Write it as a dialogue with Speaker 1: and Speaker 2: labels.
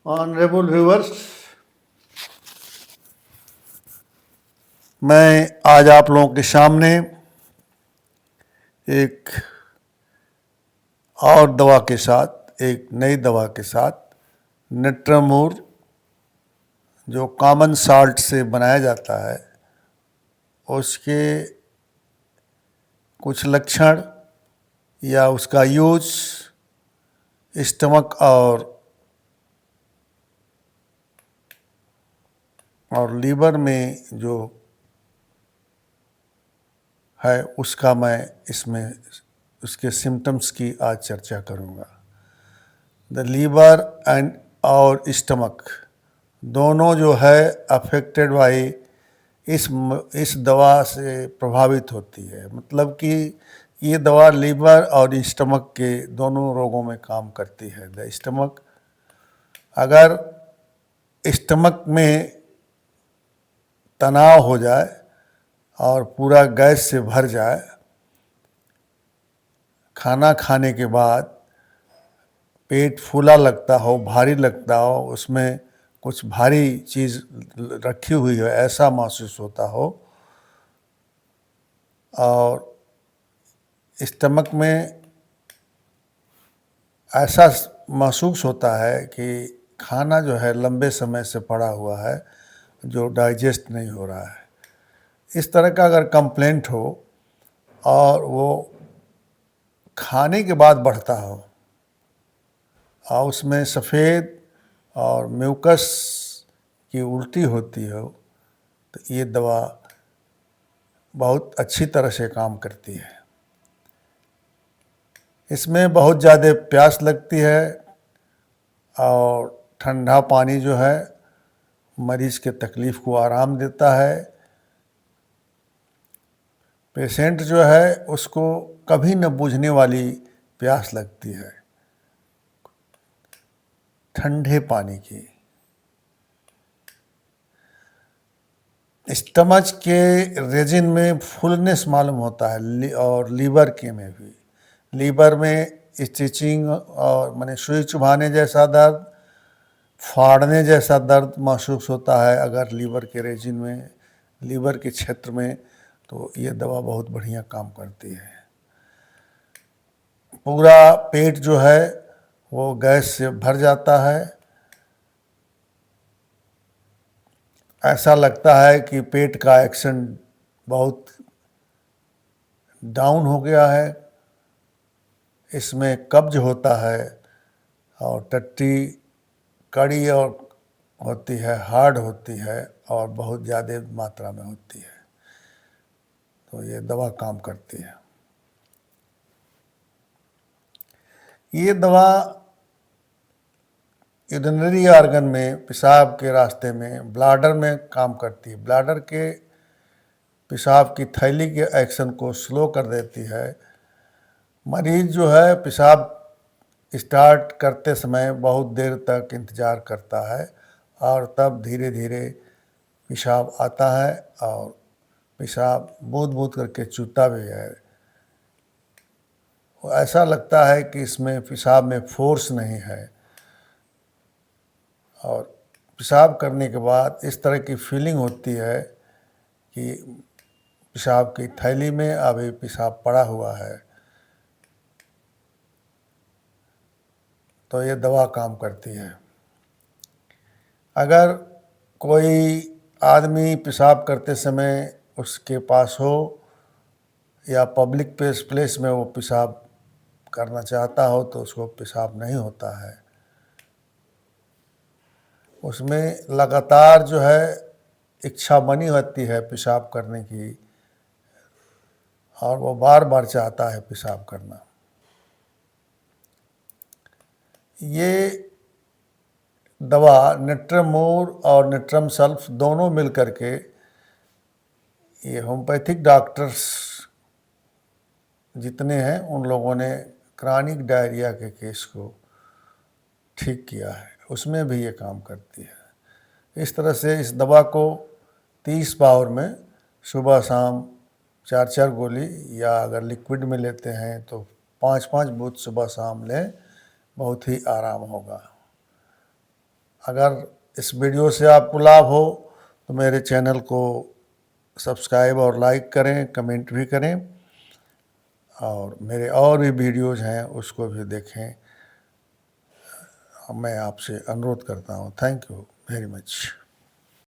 Speaker 1: Honourable viewers, मैं आज आप लोगों के सामने एक और दवा के साथ, एक नई दवा के साथ नेट्रामूर जो कॉमन साल्ट से बनाया जाता है उसके कुछ लक्षण या उसका यूज स्टमक और लीवर में जो है उसका मैं इसमें उसके सिम्टम्स की आज चर्चा करूँगा। द लीवर एंड और स्टमक दोनों जो है अफेक्टेड बाई इस दवा से प्रभावित होती है। मतलब कि ये दवा लीवर और स्टमक के दोनों रोगों में काम करती है। द स्टमक, अगर स्टमक में तनाव हो जाए और पूरा गैस से भर जाए, खाना खाने के बाद पेट फूला लगता हो, भारी लगता हो, उसमें कुछ भारी चीज़ रखी हुई है ऐसा महसूस होता हो, और स्टमक में ऐसा महसूस होता है कि खाना जो है लंबे समय से पड़ा हुआ है जो डाइजेस्ट नहीं हो रहा है। इस तरह का अगर कंप्लेंट हो और वो खाने के बाद बढ़ता हो और उसमें सफ़ेद और म्यूकस की उल्टी होती हो, तो ये दवा बहुत अच्छी तरह से काम करती है। इसमें बहुत ज़्यादा प्यास लगती है और ठंडा पानी जो है मरीज़ के तकलीफ़ को आराम देता है। पेशेंट जो है उसको कभी न बुझने वाली प्यास लगती है ठंडे पानी की। स्टमच के रीजन में फुलनेस मालूम होता है और लीवर के में भी। लीवर में स्टिचिंग और माने सुई चुभाने जैसा दर्द, फाड़ने जैसा दर्द महसूस होता है अगर लीवर के रीजन में, लीवर के क्षेत्र में, तो ये दवा बहुत बढ़िया काम करती है। पूरा पेट जो है वो गैस से भर जाता है। ऐसा लगता है कि पेट का एक्शन बहुत डाउन हो गया है। इसमें कब्ज होता है और टट्टी कड़ी और होती है, हार्ड होती है और बहुत ज़्यादा मात्रा में होती है। तो ये दवा काम करती है। ये दवा यूरिनरी ऑर्गन में, पेशाब के रास्ते में, ब्लाडर में काम करती है। ब्लाडर के पेशाब की थैली के एक्शन को स्लो कर देती है। मरीज जो है पेशाब स्टार्ट करते समय बहुत देर तक इंतज़ार करता है और तब धीरे धीरे पेशाब आता है और पेशाब बूँद बूँद करके चूता भी है। ऐसा लगता है कि इसमें पेशाब में फोर्स नहीं है और पेशाब करने के बाद इस तरह की फीलिंग होती है कि पेशाब की थैली में अभी पेशाब पड़ा हुआ है। तो ये दवा काम करती है। अगर कोई आदमी पेशाब करते समय उसके पास हो या पब्लिक प्लेस में वो पेशाब करना चाहता हो तो उसको पेशाब नहीं होता है, उसमें लगातार जो है इच्छा बनी होती है पेशाब करने की और वो बार बार चाहता है पेशाब करना। ये दवा नेट्रामूर और नेट्रम सल्फ दोनों मिल करके ये होम्योपैथिक डॉक्टर्स जितने हैं उन लोगों ने क्रॉनिक डायरिया के केस को ठीक किया है, उसमें भी ये काम करती है। इस तरह से इस दवा को 30 पावर में सुबह शाम 4-4 गोली, या अगर लिक्विड में लेते हैं तो 5-5 बूथ सुबह शाम लें, बहुत ही आराम होगा। अगर इस वीडियो से आपको लाभ हो तो मेरे चैनल को सब्सक्राइब और लाइक करें, कमेंट भी करें, और मेरे और भी वीडियोज़ हैं उसको भी देखें। मैं आपसे अनुरोध करता हूँ। Thank you very much.